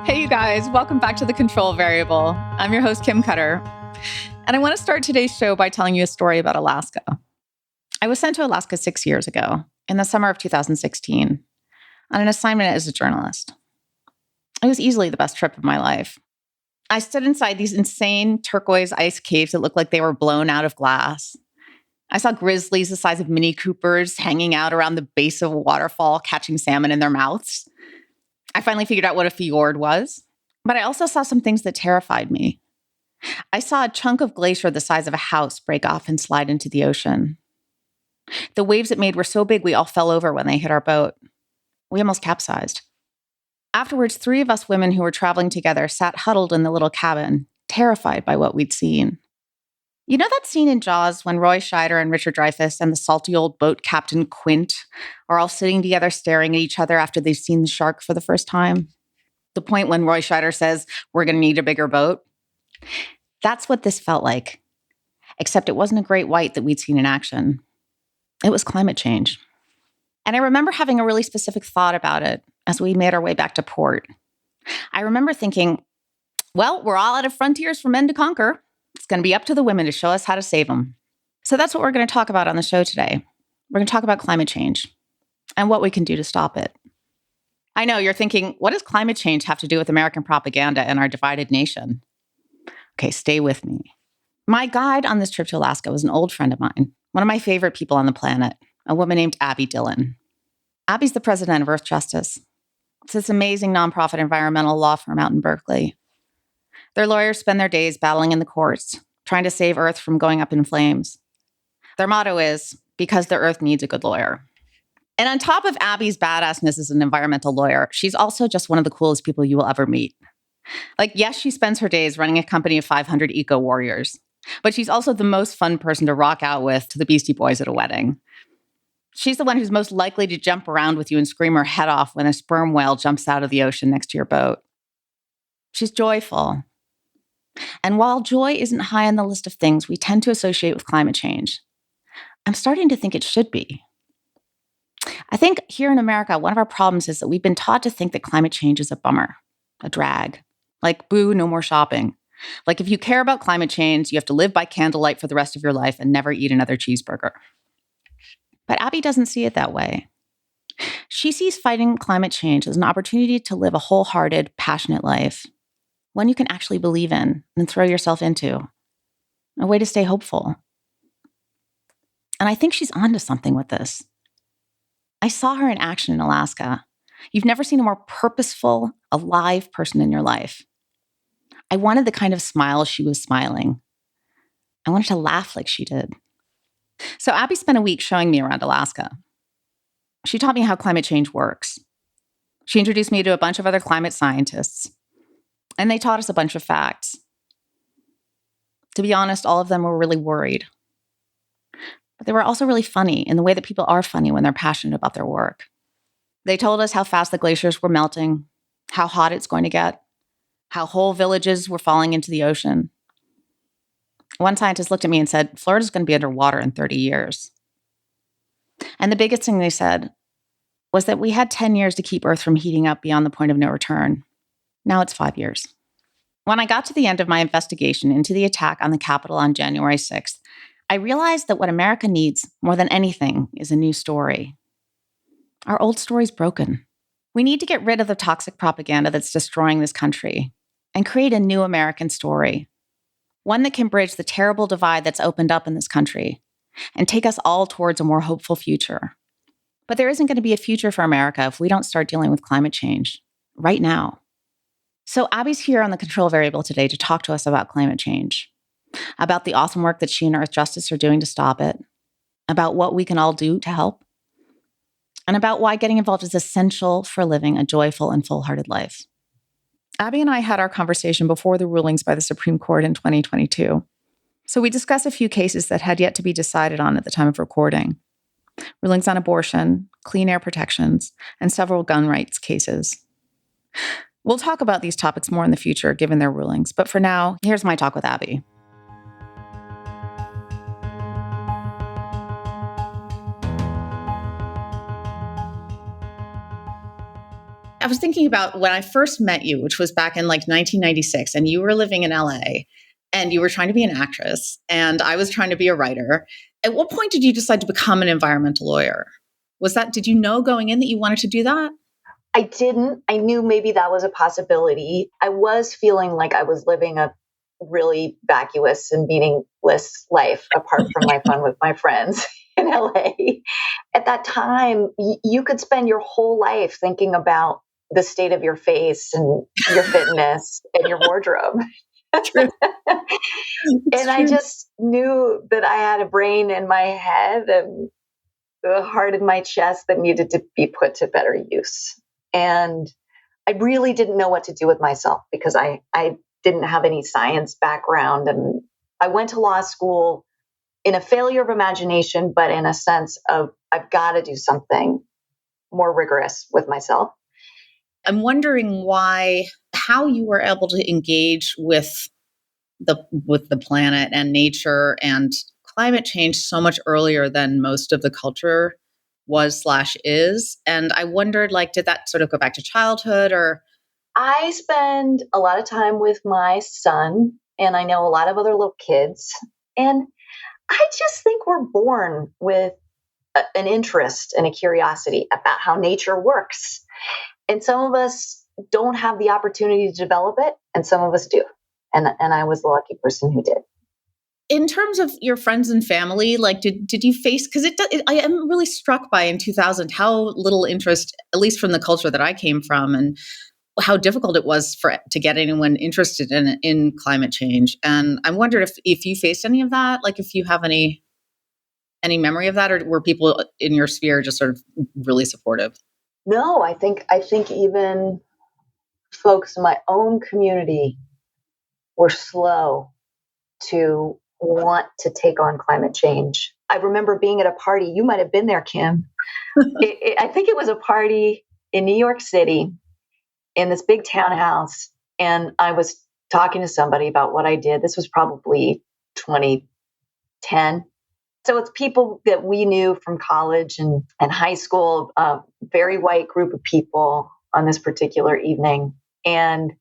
Hey, you guys, welcome back to The Control Variable. I'm your host, Kim Cutter. And I want to start today's show by telling you a story about Alaska. I was sent to Alaska 6 years ago, in the summer of 2016, on an assignment as a journalist. It was easily the best trip of my life. I stood inside these insane turquoise ice caves that looked like they were blown out of glass. I saw grizzlies the size of Mini Coopers hanging out around the base of a waterfall, catching salmon in their mouths. I finally figured out what a fjord was, but I also saw some things that terrified me. I saw a chunk of glacier the size of a house break off and slide into the ocean. The waves it made were so big we all fell over when they hit our boat. We almost capsized. Afterwards, 3 of us women who were traveling together sat huddled in the little cabin, terrified by what we'd seen. You know that scene in Jaws when Roy Scheider and Richard Dreyfuss and the salty old boat captain Quint are all sitting together staring at each other after they've seen the shark for the first time? The point when Roy Scheider says, "We're going to need a bigger boat." That's what this felt like, except it wasn't a great white that we'd seen in action. It was climate change. And I remember having a really specific thought about it as we made our way back to port. I remember thinking, well, we're all out of frontiers for men to conquer. It's going to be up to the women to show us how to save them. So that's what we're going to talk about on the show today. We're going to talk about climate change and what we can do to stop it. I know you're thinking, what does climate change have to do with American propaganda and our divided nation? Okay, stay with me. My guide on this trip to Alaska was an old friend of mine, one of my favorite people on the planet, a woman named Abbie Dillen. Abbie's the president of Earthjustice. It's this amazing nonprofit environmental law firm out in Berkeley. Their lawyers spend their days battling in the courts, trying to save Earth from going up in flames. Their motto is, because the Earth needs a good lawyer. And on top of Abbie's badassness as an environmental lawyer, she's also just one of the coolest people you will ever meet. Like, yes, she spends her days running a company of 500 eco-warriors, but she's also the most fun person to rock out with to the Beastie Boys at a wedding. She's the one who's most likely to jump around with you and scream her head off when a sperm whale jumps out of the ocean next to your boat. She's joyful. And while joy isn't high on the list of things we tend to associate with climate change, I'm starting to think it should be. I think here in America, one of our problems is that we've been taught to think that climate change is a bummer, a drag. Like, boo, no more shopping. Like, if you care about climate change, you have to live by candlelight for the rest of your life and never eat another cheeseburger. But Abbie doesn't see it that way. She sees fighting climate change as an opportunity to live a wholehearted, passionate life, one you can actually believe in and throw yourself into, a way to stay hopeful. And I think she's onto something with this. I saw her in action in Alaska. You've never seen a more purposeful, alive person in your life. I wanted the kind of smile she was smiling. I wanted to laugh like she did. So Abbie spent a week showing me around Alaska. She taught me how climate change works. She introduced me to a bunch of other climate scientists, and they taught us a bunch of facts. To be honest, all of them were really worried. But they were also really funny in the way that people are funny when they're passionate about their work. They told us how fast the glaciers were melting, how hot it's going to get, how whole villages were falling into the ocean. One scientist looked at me and said, Florida's going to be underwater in 30 years. And the biggest thing they said was that we had 10 years to keep Earth from heating up beyond the point of no return. Now it's 5 years. When I got to the end of my investigation into the attack on the Capitol on January 6th, I realized that what America needs more than anything is a new story. Our old story's broken. We need to get rid of the toxic propaganda that's destroying this country and create a new American story, one that can bridge the terrible divide that's opened up in this country and take us all towards a more hopeful future. But there isn't going to be a future for America if we don't start dealing with climate change right now. So Abbie's here on the Control Variable today to talk to us about climate change, about the awesome work that she and Earthjustice are doing to stop it, about what we can all do to help, and about why getting involved is essential for living a joyful and full-hearted life. Abbie and I had our conversation before the rulings by the Supreme Court in 2022. So we discussed a few cases that had yet to be decided on at the time of recording. Rulings on abortion, clean air protections, and several gun rights cases. We'll talk about these topics more in the future, given their rulings. But for now, here's my talk with Abbie. I was thinking about when I first met you, which was back in like 1996, and you were living in LA and you were trying to be an actress and I was trying to be a writer. At what point did you decide to become an environmental lawyer? Did you know going in that you wanted to do that? I didn't. I knew maybe that was a possibility. I was feeling like I was living a really vacuous and meaningless life apart from my fun with my friends in LA. At that time, you could spend your whole life thinking about the state of your face and your fitness and your wardrobe. True. And I just knew that I had a brain in my head and a heart in my chest that needed to be put to better use. And I really didn't know what to do with myself because I didn't have any science background. And I went to law school in a failure of imagination, but in a sense of I've got to do something more rigorous with myself. I'm wondering how you were able to engage with the planet and nature and climate change so much earlier than most of the culture was/is. And I wondered, did that sort of go back to childhood or? I spend a lot of time with my son, and I know a lot of other little kids. And I just think we're born with an interest and a curiosity about how nature works. And some of us don't have the opportunity to develop it, and some of us do. And I was the lucky person who did. In terms of your friends and family, did you face, because I am really struck by in 2000 how little interest, at least from the culture that I came from, and how difficult it was to get anyone interested in climate change. And I wondered if you faced any of that, if you have any memory of that, or were people in your sphere just sort of really supportive? No, I think even folks in my own community were slow to want to take on climate change. I remember being at a party. You might have been there, Kim. I think it was a party in New York City in this big townhouse. And I was talking to somebody about what I did. This was probably 2010. So it's people that we knew from college and high school, a very white group of people on this particular evening. And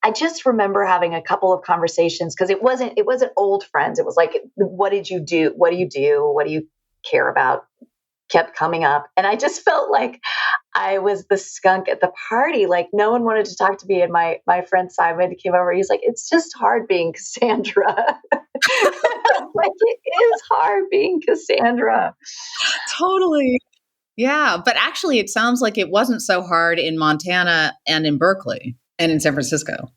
I just remember having a couple of conversations because it wasn't old friends. It was like, what did you do? What do you do? What do you care about? Kept coming up. And I just felt like I was the skunk at the party. Like no one wanted to talk to me. And my friend Simon came over. He's like, it's just hard being Cassandra. Like it is hard being Cassandra. Totally. Yeah. But actually it sounds like it wasn't so hard in Montana and in Berkeley and in San Francisco.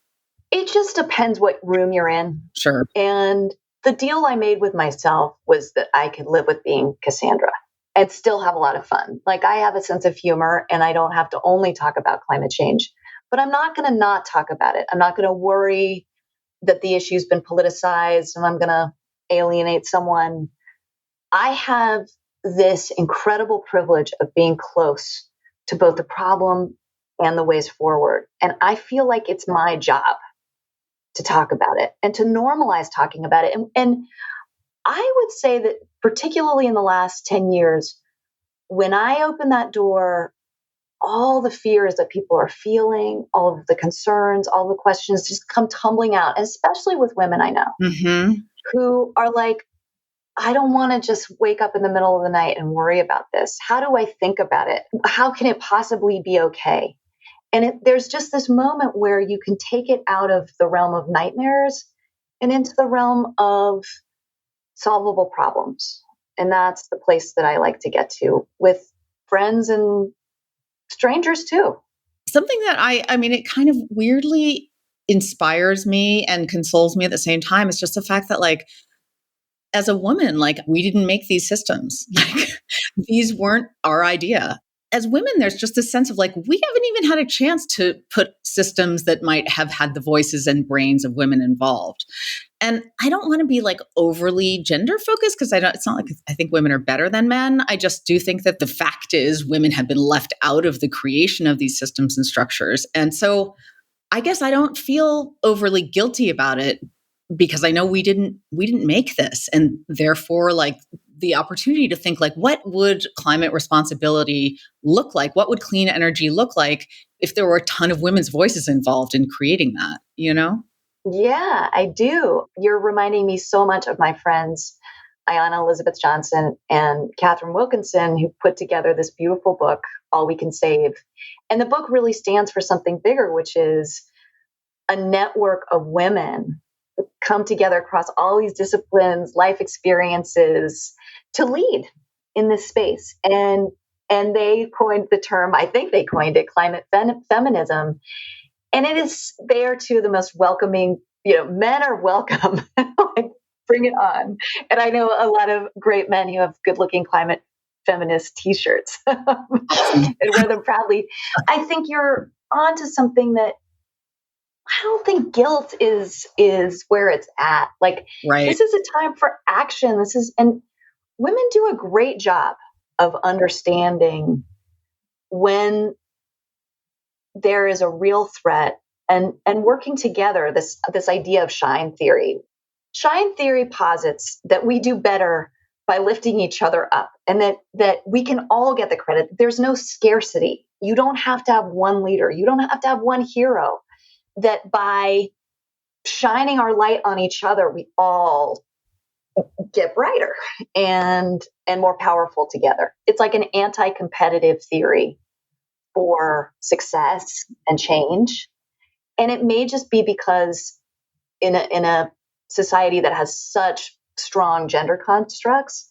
It just depends what room you're in. Sure. And the deal I made with myself was that I could live with being Cassandra and still have a lot of fun. Like I have a sense of humor and I don't have to only talk about climate change, but I'm not going to not talk about it. I'm not going to worry that the issue's been politicized and I'm going to alienate someone. I have this incredible privilege of being close to both the problem and the ways forward. And I feel like it's my job to talk about it and to normalize talking about it. And I would say that particularly in the last 10 years, when I open that door, all the fears that people are feeling, all of the concerns, all the questions just come tumbling out, and especially with women I know who are like, I don't want to just wake up in the middle of the night and worry about this. How do I think about it? How can it possibly be okay? And there's just this moment where you can take it out of the realm of nightmares and into the realm of solvable problems. And that's the place that I like to get to with friends and strangers too. Something that I mean, it kind of weirdly inspires me and consoles me at the same time. It's just the fact that as a woman, we didn't make these systems. These weren't our idea. As women, there's just this sense of we haven't even had a chance to put systems that might have had the voices and brains of women involved. And I don't want to be overly gender focused because it's not I think women are better than men. I just do think that the fact is women have been left out of the creation of these systems and structures. And so I guess I don't feel overly guilty about it because I know we didn't make this. And therefore, the opportunity to think what would climate responsibility look like? What would clean energy look like if there were a ton of women's voices involved in creating that, Yeah, I do. You're reminding me so much of my friends, Ayanna Elizabeth Johnson and Catherine Wilkinson, who put together this beautiful book, All We Can Save. And the book really stands for something bigger, which is a network of women who come together across all these disciplines, life experiences to lead in this space. And they coined the term, I think they coined it, climate feminism. And it is, they are two of the most welcoming, men are welcome. Like, bring it on. And I know a lot of great men who have good looking climate feminist t-shirts and wear them proudly. I think you're onto something that I don't think guilt is where it's at. Like, right. This is a time for action. And women do a great job of understanding when there is a real threat and working together. This idea of shine theory. Shine theory posits that we do better by lifting each other up, and that we can all get the credit. There's no scarcity. You don't have to have one leader. You don't have to have one hero. That by shining our light on each other, we all get brighter and more powerful together. It's like an anti-competitive theory for success and change. And it may just be because in a society that has such strong gender constructs,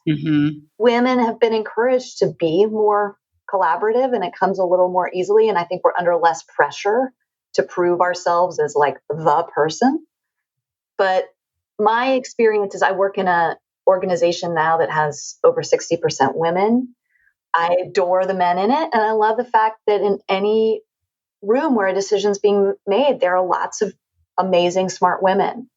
women have been encouraged to be more collaborative, and it comes a little more easily. And I think we're under less pressure to prove ourselves as like the person. But my experience is I work in an organization now that has over 60% women. I adore the men in it. And I love the fact that in any room where a decision's being made, there are lots of amazing, smart women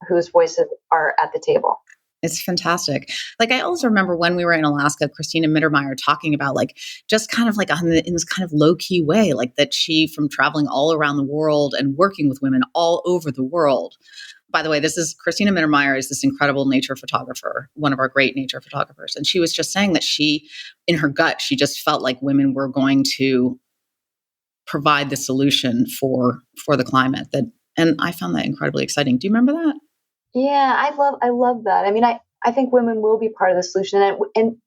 whose voices are at the table. It's fantastic. Like, I also remember when we were in Alaska, Christina Mittermeier talking about like, just kind of like in this kind of low key way, like that she, from traveling all around the world and working with women all over the world. By the way, Christina Mittermeier is this incredible nature photographer, one of our great nature photographers. And she was just saying that she, in her gut, she just felt like women were going to provide the solution for the climate. And I found that incredibly exciting. Do you remember that? Yeah, I love that. I mean, I think women will be part of the solution. And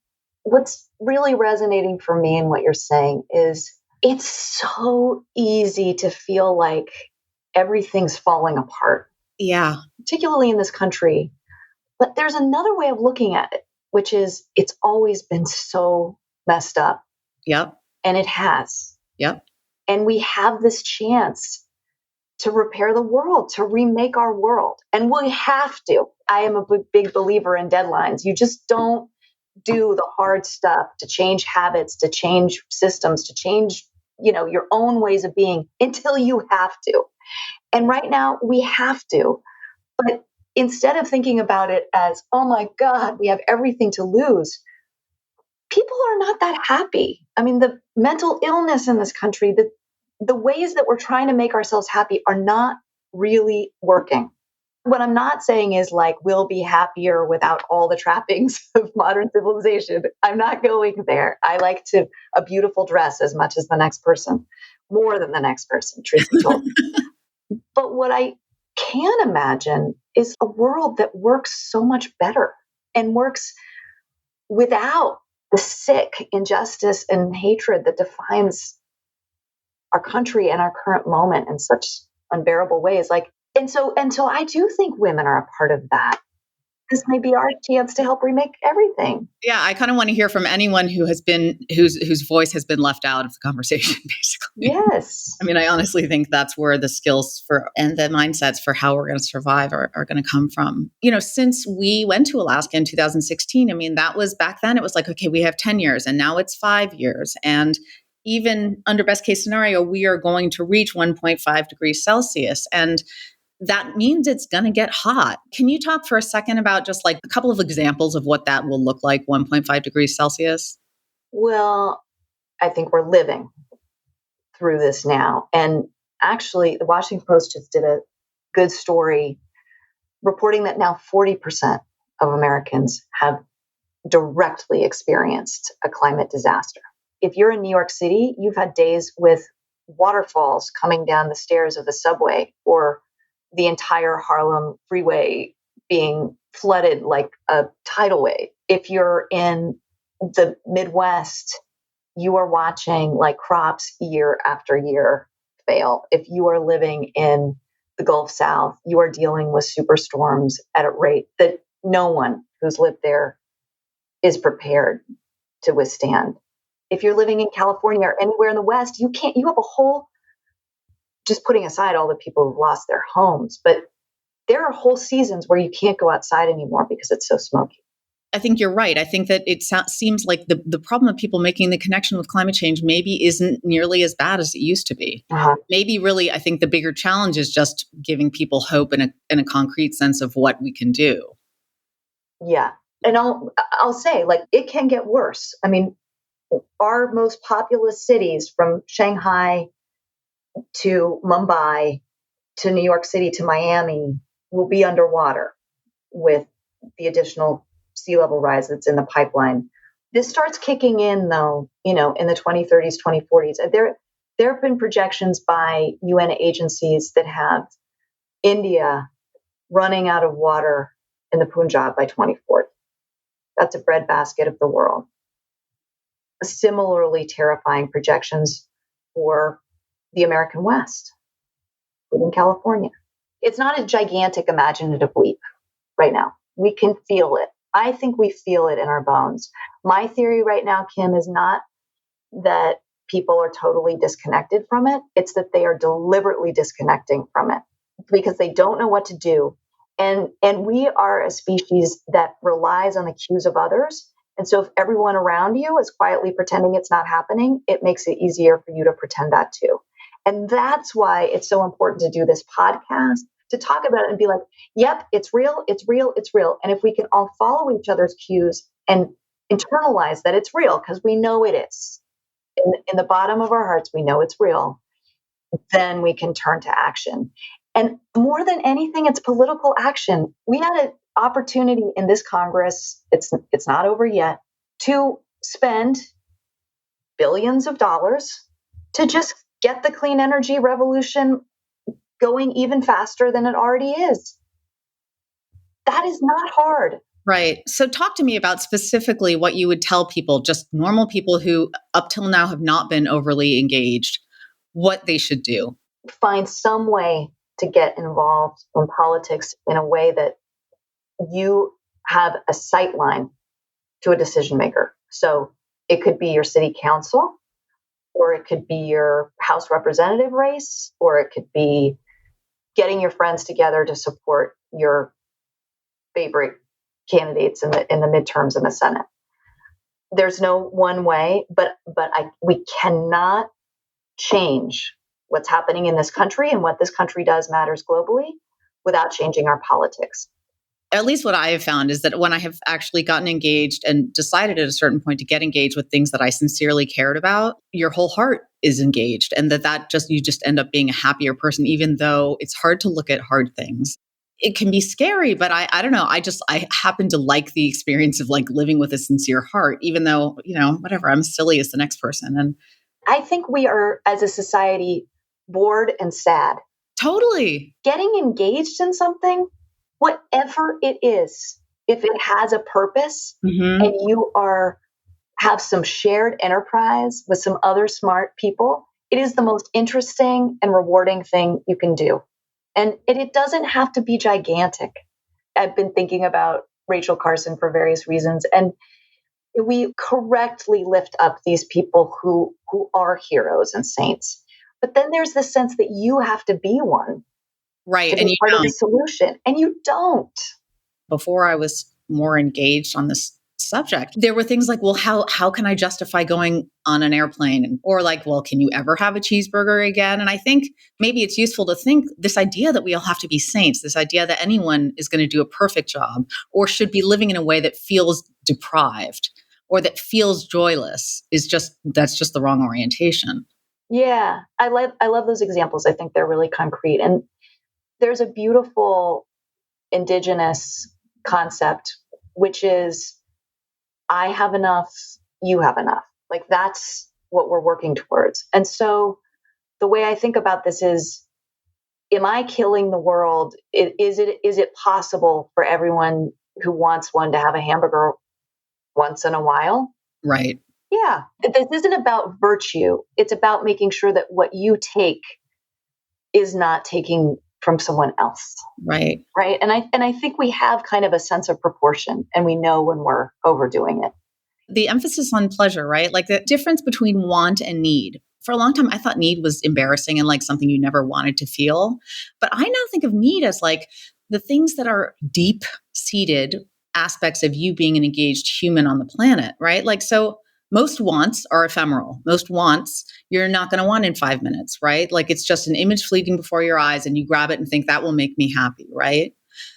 what's really resonating for me in what you're saying is it's so easy to feel like everything's falling apart. Yeah. Particularly in this country. But there's another way of looking at it, which is it's always been so messed up. Yep. And it has. Yep. And we have this chance to repair the world, to remake our world. And we have to. I am a big believer in deadlines. You just don't do the hard stuff to change habits, to change systems, to change, your own ways of being until you have to. And right now we have to. But instead of thinking about it as, oh my God, we have everything to lose, people are not that happy. I mean, the mental illness in this country, the ways that we're trying to make ourselves happy are not really working. What I'm not saying is like, we'll be happier without all the trappings of modern civilization. I'm not going there. I like a beautiful dress as much as the next person, more than the next person, truth be told. But what I can imagine is a world that works so much better and works without the sick injustice and hatred that defines our country and our current moment in such unbearable ways. And so I do think women are a part of that. This may be our chance to help remake everything. Yeah, I kind of want to hear from anyone whose voice has been left out of the conversation, basically. Yes. I mean, I honestly think that's where the skills and the mindsets for how we're going to survive are going to come from. Since we went to Alaska in 2016, I mean, that was back then, it was like, okay, we have 10 years and now it's 5 years. And even under best case scenario, we are going to reach 1.5 degrees Celsius. And that means it's going to get hot. Can you talk for a second about just like a couple of examples of what that will look like, 1.5 degrees Celsius? Well, I think we're living through this now. And actually, the Washington Post just did a good story reporting that now 40% of Americans have directly experienced a climate disaster. If you're in New York City, you've had days with waterfalls coming down the stairs of the subway, or the entire Harlem freeway being flooded like a tidal wave. If you're in the Midwest, you are watching like crops year after year fail. If you are living in the Gulf South, you are dealing with superstorms at a rate that no one who's lived there is prepared to withstand. If you're living in California or anywhere in the West, you have a whole, just putting aside all the people who've lost their homes, but there are whole seasons where you can't go outside anymore because it's so smoky. I think you're right. I think that it seems like the problem of people making the connection with climate change maybe isn't nearly as bad as it used to be. Maybe really, I think the bigger challenge is just giving people hope and a concrete sense of what we can do. Yeah. And I'll say, like, it can get worse. I mean, our most populous cities, from Shanghai to Mumbai to New York City to Miami, will be underwater with the additional sea level rise that's in the pipeline. This starts kicking in, though, in the 2030s, 2040s. There have been projections by UN agencies that have India running out of water in the Punjab by 2040. That's a breadbasket of the world. Similarly terrifying projections for the American West, including California. It's not a gigantic imaginative leap right now. We can feel it. I think we feel it in our bones. My theory right now, Kim, is not that people are totally disconnected from it. It's that they are deliberately disconnecting from it because they don't know what to do. And we are a species that relies on the cues of others. And so if everyone around you is quietly pretending it's not happening, it makes it easier for you to pretend that too. And that's why it's so important to do this podcast, to talk about it and be like, yep, it's real, it's real, it's real. And if we can all follow each other's cues and internalize that it's real, because we know it is. In the bottom of our hearts, we know it's real. Then we can turn to action. And more than anything, it's political action. We had an opportunity in this Congress, it's not over yet, to spend billions of dollars to just get the clean energy revolution going even faster than it already is. That is not hard. Right. So talk to me about specifically what you would tell people, just normal people who up till now have not been overly engaged, what they should do. Find some way to get involved in politics in a way that you have a sight line to a decision maker. So it could be your city council, or it could be your House representative race, or it could be getting your friends together to support your favorite candidates in the midterms in the Senate. There's no one way, but we cannot change what's happening in this country, and what this country does matters globally, without changing our politics. At least what I have found is that when I have actually gotten engaged and decided at a certain point to get engaged with things that I sincerely cared about, your whole heart is engaged, and you just end up being a happier person, even though it's hard to look at hard things. It can be scary, but I don't know. I happen to like the experience of like living with a sincere heart, even though, whatever, I'm as silly as the next person. And I think we are, as a society, bored and sad. Totally. Getting engaged in something, whatever it is, if it has a purpose and you have some shared enterprise with some other smart people, it is the most interesting and rewarding thing you can do. And it doesn't have to be gigantic. I've been thinking about Rachel Carson for various reasons, and we correctly lift up these people who are heroes and saints. But then there's the sense that you have to be one. Right. To be part of the solution. And you don't. Before I was more engaged on this subject, there were things like, well, how can I justify going on an airplane? Or like, well, can you ever have a cheeseburger again? And I think maybe it's useful to think this idea that we all have to be saints, this idea that anyone is going to do a perfect job or should be living in a way that feels deprived or that feels joyless that's just the wrong orientation. Yeah, I love those examples. I think they're really concrete. And there's a beautiful indigenous concept, which is I have enough, you have enough. Like that's what we're working towards. And so the way I think about this is, am I killing the world? Is it possible for everyone who wants one to have a hamburger once in a while? Right. Yeah. This isn't about virtue. It's about making sure that what you take is not taking from someone else. Right. Right. And I think we have kind of a sense of proportion, and we know when we're overdoing it. The emphasis on pleasure, right? Like the difference between want and need. For a long time, I thought need was embarrassing and like something you never wanted to feel. But I now think of need as like the things that are deep seated aspects of you being an engaged human on the planet, right? Like, so most wants are ephemeral. Most wants you're not going to want in 5 minutes, right? Like it's just an image fleeting before your eyes and you grab it and think that will make me happy, right?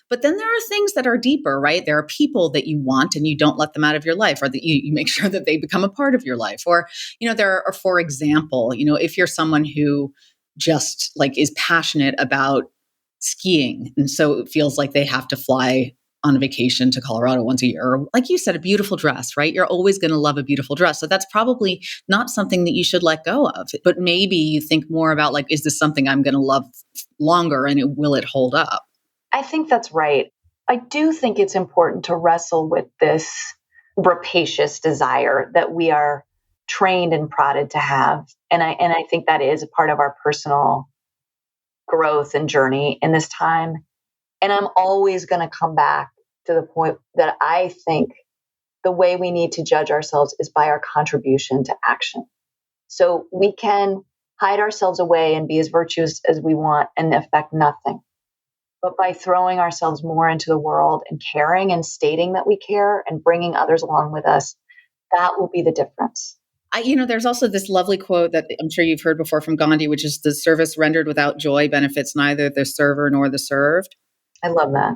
But then there are things that are deeper, right? There are people that you want and you don't let them out of your life, or that you make sure that they become a part of your life. Or, there are, for example, if you're someone who just like is passionate about skiing, and so it feels like they have to fly on a vacation to Colorado once a year, or like you said, a beautiful dress, right? You're always going to love a beautiful dress. So that's probably not something that you should let go of. But maybe you think more about like, is this something I'm going to love longer, and will it hold up? I think that's right. I do think it's important to wrestle with this rapacious desire that we are trained and prodded to have. And I think that is a part of our personal growth and journey in this time. And I'm always going to come back to the point that I think the way we need to judge ourselves is by our contribution to action. So we can hide ourselves away and be as virtuous as we want and affect nothing. But by throwing ourselves more into the world and caring and stating that we care and bringing others along with us, that will be the difference. There's also this lovely quote that I'm sure you've heard before from Gandhi, which is the service rendered without joy benefits neither the server nor the served. I love that.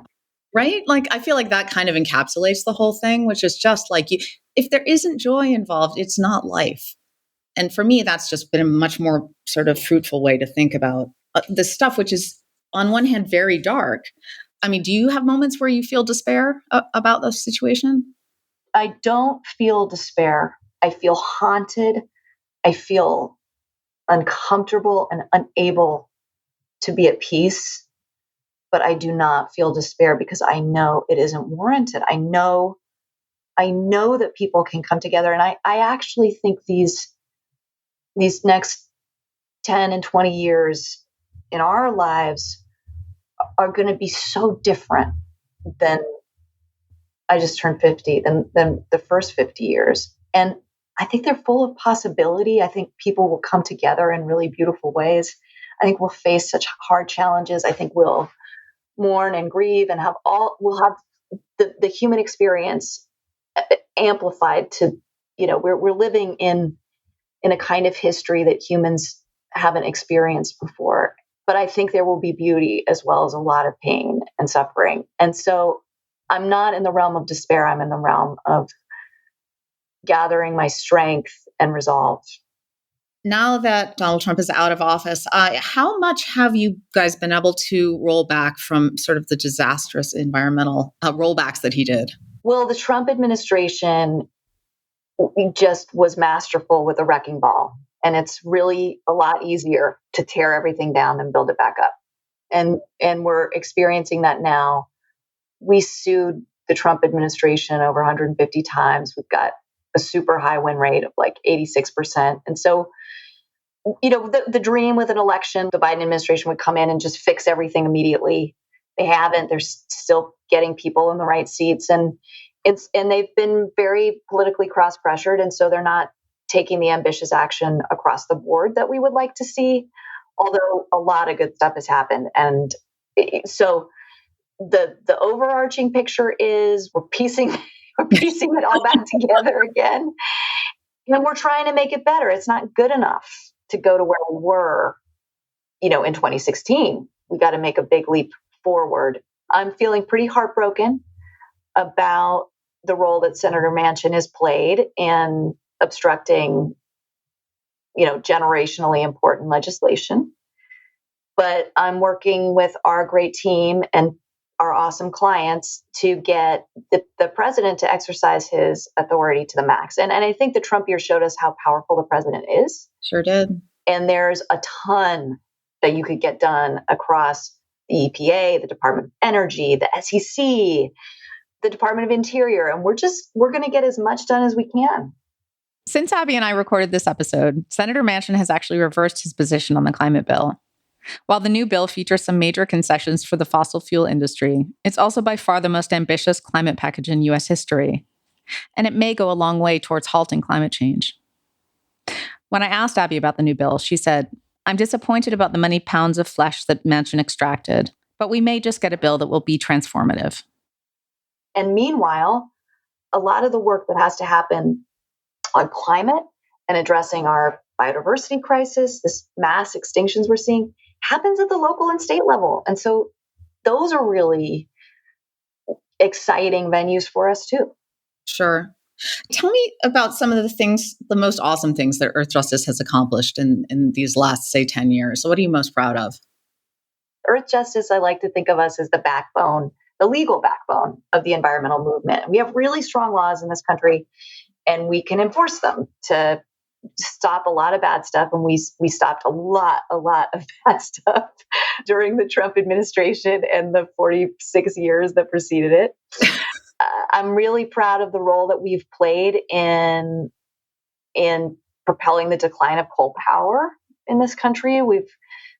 Right? Like, I feel like that kind of encapsulates the whole thing, which is just like, if there isn't joy involved, it's not life. And for me, that's just been a much more sort of fruitful way to think about this stuff, which is on one hand, very dark. I mean, do you have moments where you feel despair about the situation? I don't feel despair. I feel haunted. I feel uncomfortable and unable to be at peace. But I do not feel despair because I know it isn't warranted. I know that people can come together. And I actually think these next 10 and 20 years in our lives are going to be so different than I just turned 50, than the first 50 years. And I think they're full of possibility. I think people will come together in really beautiful ways. I think we'll face such hard challenges. I think we'll mourn and grieve and we'll have the human experience amplified to, we're living in a kind of history that humans haven't experienced before. But I think there will be beauty as well as a lot of pain and suffering. And so I'm not in the realm of despair. I'm in the realm of gathering my strength and resolve. Now that Donald Trump is out of office, how much have you guys been able to roll back from sort of the disastrous environmental rollbacks that he did? Well, the Trump administration just was masterful with a wrecking ball. And it's really a lot easier to tear everything down than build it back up. And we're experiencing that now. We sued the Trump administration over 150 times. We've got a super high win rate of like 86%. And so, the dream with an election, the Biden administration would come in and just fix everything immediately. They haven't. They're still getting people in the right seats. And they've been very politically cross-pressured. And so they're not taking the ambitious action across the board that we would like to see, although a lot of good stuff has happened. And so the overarching picture is we're piecing it all back together again. And we're trying to make it better. It's not good enough to go to where we were, in 2016. We got to make a big leap forward. I'm feeling pretty heartbroken about the role that Senator Manchin has played in obstructing, generationally important legislation. But I'm working with our great team and our awesome clients to get the president to exercise his authority to the max. And I think the Trump years showed us how powerful the president is. Sure did. And there's a ton that you could get done across the EPA, the Department of Energy, the SEC, the Department of Interior. And we're going to get as much done as we can. Since Abbie and I recorded this episode, Senator Manchin has actually reversed his position on the climate bill. While the new bill features some major concessions for the fossil fuel industry, it's also by far the most ambitious climate package in U.S. history. And it may go a long way towards halting climate change. When I asked Abbie about the new bill, she said, "I'm disappointed about the many pounds of flesh that Manchin extracted, but we may just get a bill that will be transformative." And meanwhile, a lot of the work that has to happen on climate and addressing our biodiversity crisis, this mass extinctions we're seeing, happens at the local and state level. And so those are really exciting venues for us too. Sure. Tell me about some of the things, the most awesome things that Earthjustice has accomplished in these last, say, 10 years. So what are you most proud of? Earthjustice, I like to think of us as the backbone, the legal backbone of the environmental movement. We have really strong laws in this country, and we can enforce them to stop a lot of bad stuff. And we stopped a lot of bad stuff during the Trump administration and the 46 years that preceded it. I'm really proud of the role that we've played in propelling the decline of coal power in this country. We've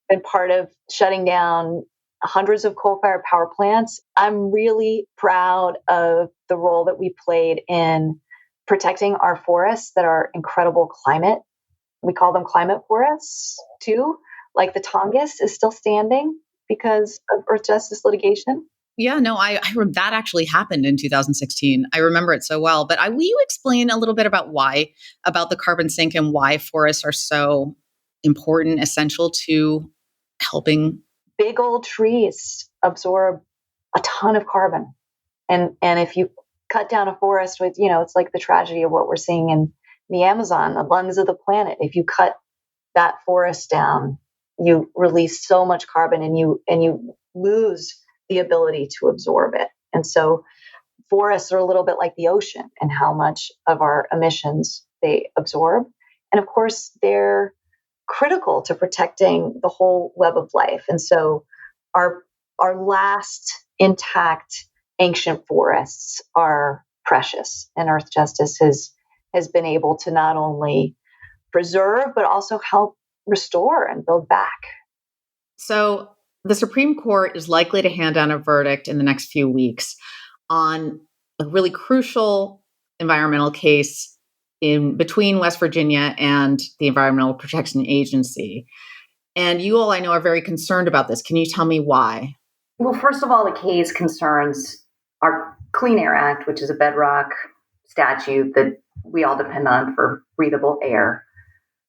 been part of shutting down hundreds of coal-fired power plants. I'm really proud of the role that we played in protecting our forests that are incredible climate. We call them climate forests too. Like the Tongass is still standing because of Earthjustice litigation. Yeah, no, that actually happened in 2016. I remember it so well. But will you explain a little bit about the carbon sink and why forests are so important, essential to helping? Big old trees absorb a ton of carbon. And if you cut down a forest with, it's like the tragedy of what we're seeing in the Amazon, the lungs of the planet. If you cut that forest down, you release so much carbon and you lose the ability to absorb it. And so forests are a little bit like the ocean and how much of our emissions they absorb. And of course, they're critical to protecting the whole web of life. And so our last intact ancient forests are precious, and Earthjustice has been able to not only preserve, but also help restore and build back. So the Supreme Court is likely to hand down a verdict in the next few weeks on a really crucial environmental case in between West Virginia and the Environmental Protection Agency. And you all, I know, are very concerned about this. Can you tell me why? Well, first of all, the case concerns our Clean Air Act, which is a bedrock statute that we all depend on for breathable air.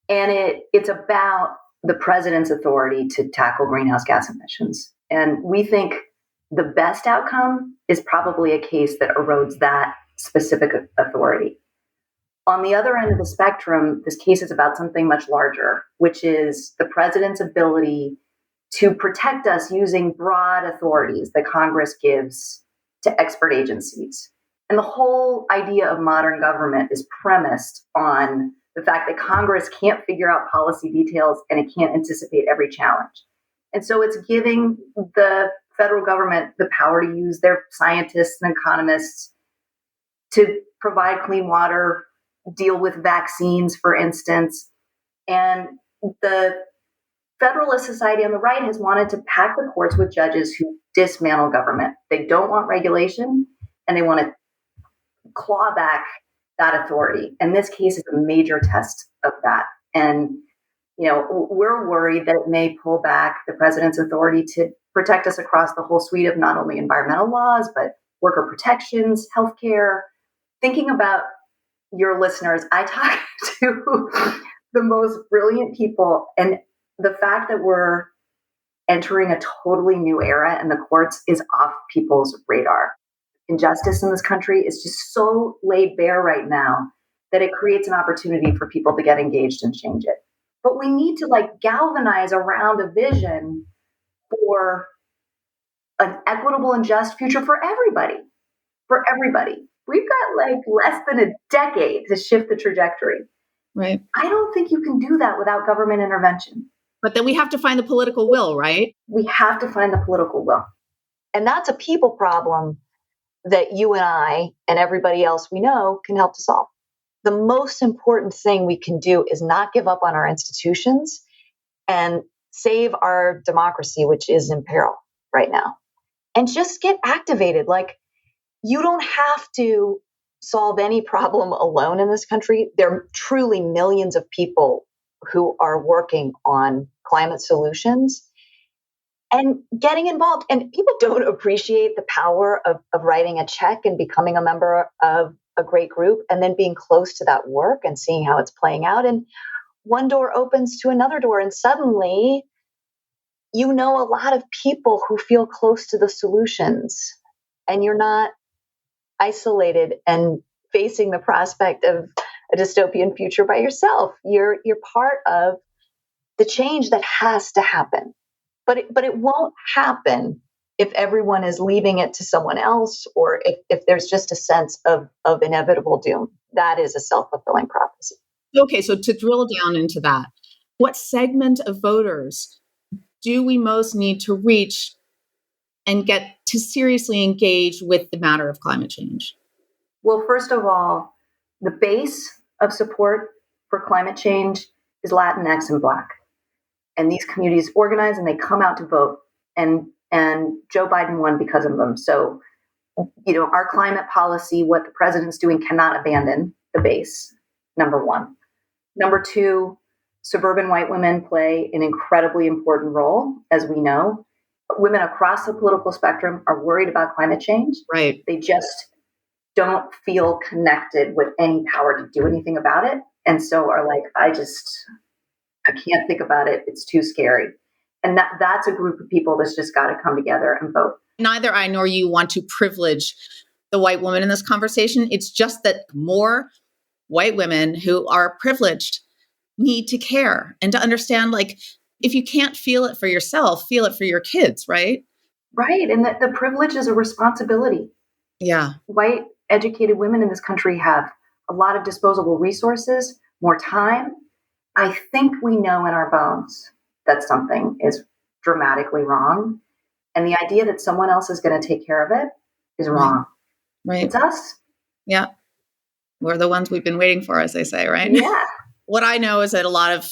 And it's about the president's authority to tackle greenhouse gas emissions. And we think the best outcome is probably a case that erodes that specific authority. On the other end of the spectrum, this case is about something much larger, which is the president's ability to protect us using broad authorities that Congress gives to expert agencies. And the whole idea of modern government is premised on the fact that Congress can't figure out policy details and it can't anticipate every challenge. And so it's giving the federal government the power to use their scientists and economists to provide clean water, deal with vaccines, for instance. And the Federalist Society on the right has wanted to pack the courts with judges who dismantle government. They don't want regulation, and they want to claw back that authority. And this case is a major test of that. And, we're worried that it may pull back the president's authority to protect us across the whole suite of not only environmental laws, but worker protections, healthcare. Thinking about your listeners, I talk to the most brilliant people, and the fact that we're entering a totally new era in the courts is off people's radar. Injustice in this country is just so laid bare right now that it creates an opportunity for people to get engaged and change it. But we need to galvanize around a vision for an equitable and just future for everybody. For everybody. We've got less than a decade to shift the trajectory. Right. I don't think you can do that without government intervention. But then we have to find the political will, right? We have to find the political will. And that's a people problem that you and I and everybody else we know can help to solve. The most important thing we can do is not give up on our institutions and save our democracy, which is in peril right now. And just get activated. Like, you don't have to solve any problem alone in this country. There are truly millions of people who are working on climate solutions and getting involved. And people don't appreciate the power of writing a check and becoming a member of a great group and then being close to that work and seeing how it's playing out. And one door opens to another door. And suddenly, you know, a lot of people who feel close to the solutions, and you're not isolated and facing the prospect of a dystopian future by yourself. You're part of the change that has to happen. But it won't happen if everyone is leaving it to someone else, or if there's just a sense of inevitable doom. That is a self-fulfilling prophecy. Okay, so to drill down into that, what segment of voters do we most need to reach and get to seriously engage with the matter of climate change? Well, first of all, the base of support for climate change is Latinx and Black. And these communities organize and they come out to vote. And Joe Biden won because of them. So, you know, our climate policy, what the president's doing, cannot abandon the base, number one. Number two, suburban white women play an incredibly important role, as we know. Women across the political spectrum are worried about climate change. Right. They just don't feel connected with any power to do anything about it. And so are like, I can't think about it. It's too scary. And that's a group of people that's just got to come together and vote. Neither I nor you want to privilege the white woman in this conversation. It's just that more white women who are privileged need to care and to understand, like, if you can't feel it for yourself, feel it for your kids, right? Right. And that the privilege is a responsibility. Yeah. White educated women in this country have a lot of disposable resources, more time. I think we know in our bones that something is dramatically wrong. And the idea that someone else is going to take care of it is wrong. Right. It's us. Yeah. We're the ones we've been waiting for, as they say, right? Yeah. What I know is that a lot of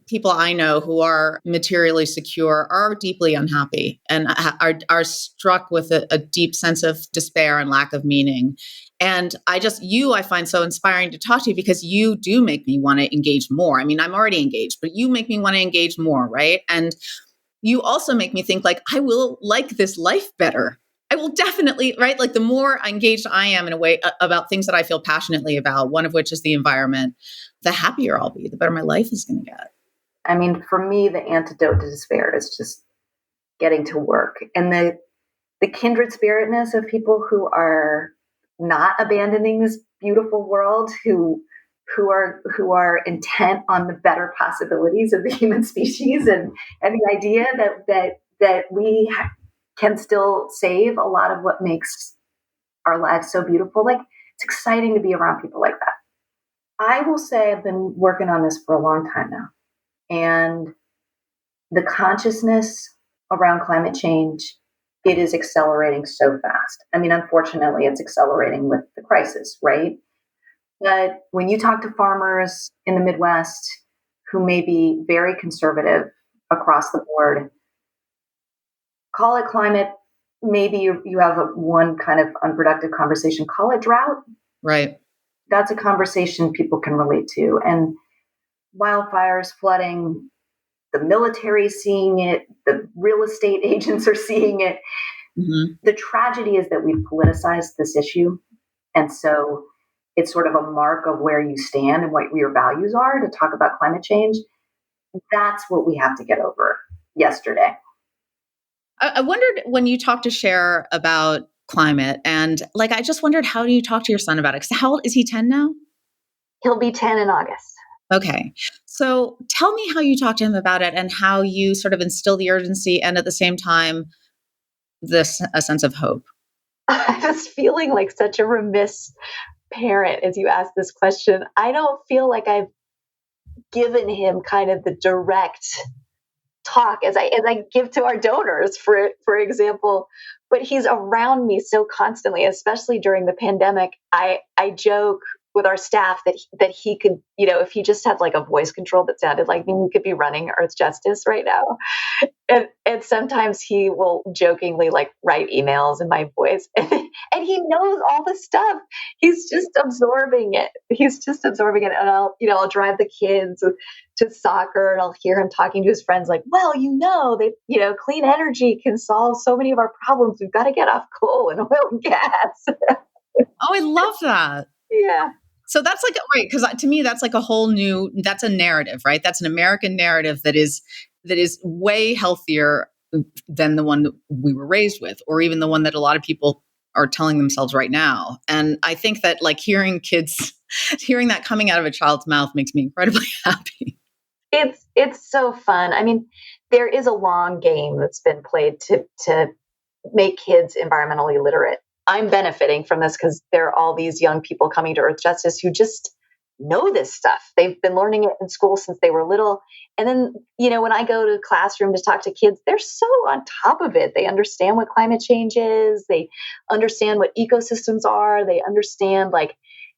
people I know who are materially secure are deeply unhappy and are struck with a deep sense of despair and lack of meaning. And I find so inspiring to talk to you because you do make me want to engage more. I mean, I'm already engaged, but you make me want to engage more, right? And you also make me think, like, I will like this life better. I will definitely, right? Like, the more engaged I am in a way about things that I feel passionately about, one of which is the environment, the happier I'll be, the better my life is going to get. I mean, for me, the antidote to despair is just getting to work. And the kindred spiritness of people who are not abandoning this beautiful world, who are intent on the better possibilities of the human species, and the idea that we can still save a lot of what makes our lives so beautiful. Like, it's exciting to be around people like that. I will say I've been working on this for a long time now. And the consciousness around climate change, it is accelerating so fast. I mean, unfortunately, it's accelerating with the crisis, right? But when you talk to farmers in the Midwest who may be very conservative across the board, call it climate, maybe you have one kind of unproductive conversation, call it drought. Right. That's a conversation people can relate to. And wildfires, flooding, the military is seeing it, the real estate agents are seeing it. Mm-hmm. The tragedy is that we've politicized this issue. And so it's sort of a mark of where you stand and what your values are to talk about climate change. That's what we have to get over yesterday. I wondered when you talked to Cher about climate, and like, I just wondered, how do you talk to your son about it? 'Cause how old is he? 10 now? He'll be 10 in August. Okay. So tell me how you talk to him about it and how you sort of instill the urgency and at the same time, a sense of hope. I was feeling like such a remiss parent, as you ask this question, I don't feel like I've given him kind of the direct talk as I give to our donors, for example. But he's around me so constantly, especially during the pandemic. I joke with our staff that he could, if he just had like a voice control that sounded like me, he could be running Earthjustice right now. And sometimes he will jokingly like write emails in my voice, and he knows all the stuff. He's just absorbing it. And I'll drive the kids to soccer, and I'll hear him talking to his friends like, well, clean energy can solve so many of our problems. We've got to get off coal and oil and gas. Oh, I love that. Yeah. So that's like, right. Because to me, that's like that's a narrative, right? That's an American narrative that is way healthier than the one that we were raised with, or even the one that a lot of people are telling themselves right now. And I think that like hearing that coming out of a child's mouth makes me incredibly happy. It's so fun. I mean, there is a long game that's been played to make kids environmentally literate. I'm benefiting from this because there are all these young people coming to Earthjustice who just know this stuff. They've been learning it in school since they were little. And then, when I go to the classroom to talk to kids, they're so on top of it. They understand what climate change is. They understand what ecosystems are. They understand like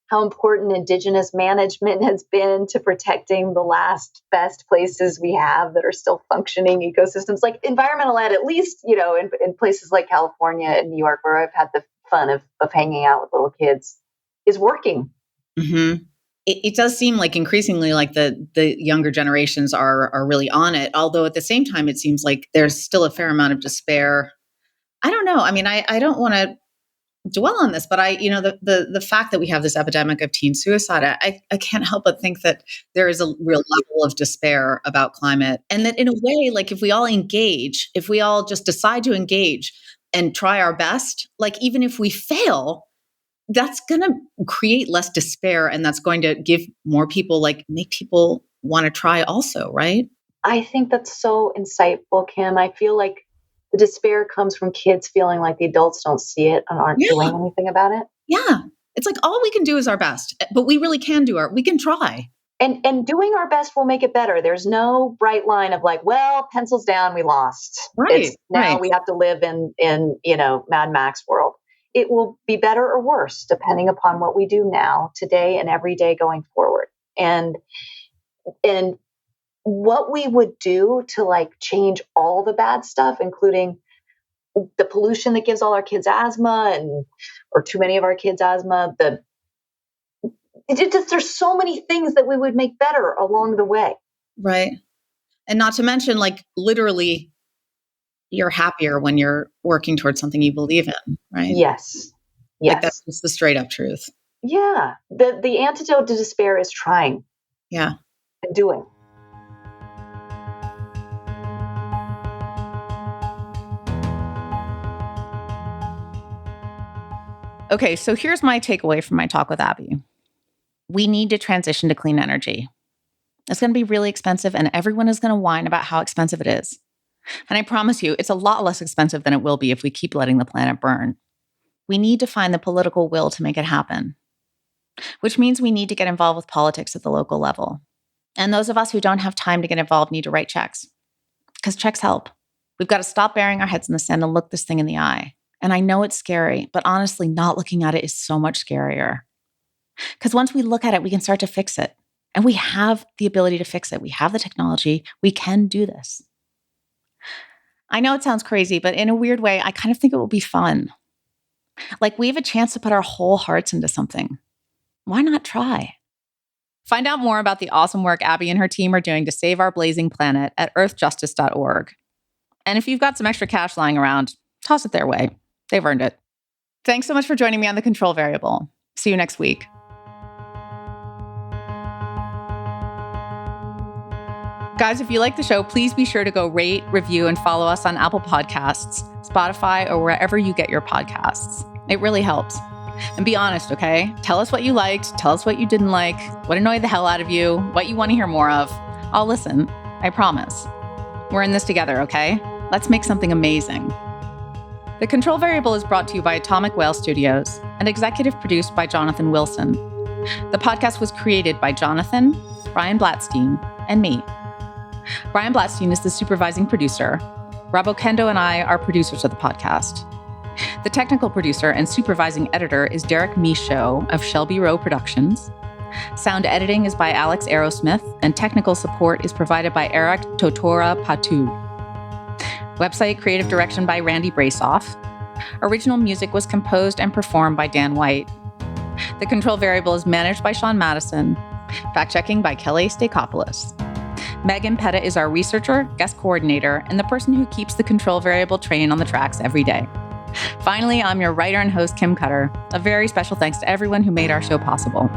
how important indigenous management has been to protecting the last best places we have that are still functioning ecosystems, like environmental ed, at least, in places like California and New York, where I've had the fun of hanging out with little kids, is working. Mm-hmm. It does seem like increasingly like the younger generations are really on it. Although at the same time, it seems like there's still a fair amount of despair. I don't know. I mean, I don't want to dwell on this, but the fact that we have this epidemic of teen suicide, I can't help but think that there is a real level of despair about climate. And that in a way, like if we all just decide to engage and try our best, like even if we fail, that's going to create less despair, and that's going to give more people, like make people want to try also, right? I think that's so insightful, Kim. I feel like the despair comes from kids feeling like the adults don't see it and aren't doing anything about it. Yeah. It's like all we can do is our best, but we really can we can try. And doing our best will make it better. There's no bright line of like, well, pencils down, we lost. Right. Now we have to live in Mad Max world. It will be better or worse depending upon what we do now, today, and every day going forward. And what we would do to like change all the bad stuff, including the pollution that gives all our kids asthma or too many of our kids asthma, there's so many things that we would make better along the way. Right. And not to mention, like, literally, you're happier when you're working towards something you believe in, right? Yes. Like, that's just the straight up truth. Yeah. The antidote to despair is trying. Yeah. And doing. Okay, so here's my takeaway from my talk with Abbie. We need to transition to clean energy. It's going to be really expensive, and everyone is going to whine about how expensive it is. And I promise you, it's a lot less expensive than it will be if we keep letting the planet burn. We need to find the political will to make it happen, which means we need to get involved with politics at the local level. And those of us who don't have time to get involved need to write checks, because checks help. We've got to stop burying our heads in the sand and look this thing in the eye. And I know it's scary, but honestly, not looking at it is so much scarier. Because once we look at it, we can start to fix it. And we have the ability to fix it. We have the technology. We can do this. I know it sounds crazy, but in a weird way, I kind of think it will be fun. Like, we have a chance to put our whole hearts into something. Why not try? Find out more about the awesome work Abbie and her team are doing to save our blazing planet at earthjustice.org. And if you've got some extra cash lying around, toss it their way. They've earned it. Thanks so much for joining me on The Control Variable. See you next week. Guys, if you like the show, please be sure to go rate, review, and follow us on Apple Podcasts, Spotify, or wherever you get your podcasts. It really helps. And be honest, okay? Tell us what you liked. Tell us what you didn't like, what annoyed the hell out of you, what you want to hear more of. I'll listen. I promise. We're in this together, okay? Let's make something amazing. The Control Variable is brought to you by Atomic Whale Studios and executive produced by Jonathan Wilson. The podcast was created by Jonathan, Brian Blatstein, and me. Brian Blatstein is the supervising producer. Rob Okendo and I are producers of the podcast. The technical producer and supervising editor is Derek Michaud of Shelby Rowe Productions. Sound editing is by Alex Aerosmith, and technical support is provided by Eric Totora Patu. Website creative direction by Randy Brasoff. Original music was composed and performed by Dan White. The Control Variable is managed by Sean Madison. Fact-checking by Kelly Stakopoulos. Megan Petta is our researcher, guest coordinator, and the person who keeps the Control Variable train on the tracks every day. Finally, I'm your writer and host, Kim Cutter. A very special thanks to everyone who made our show possible.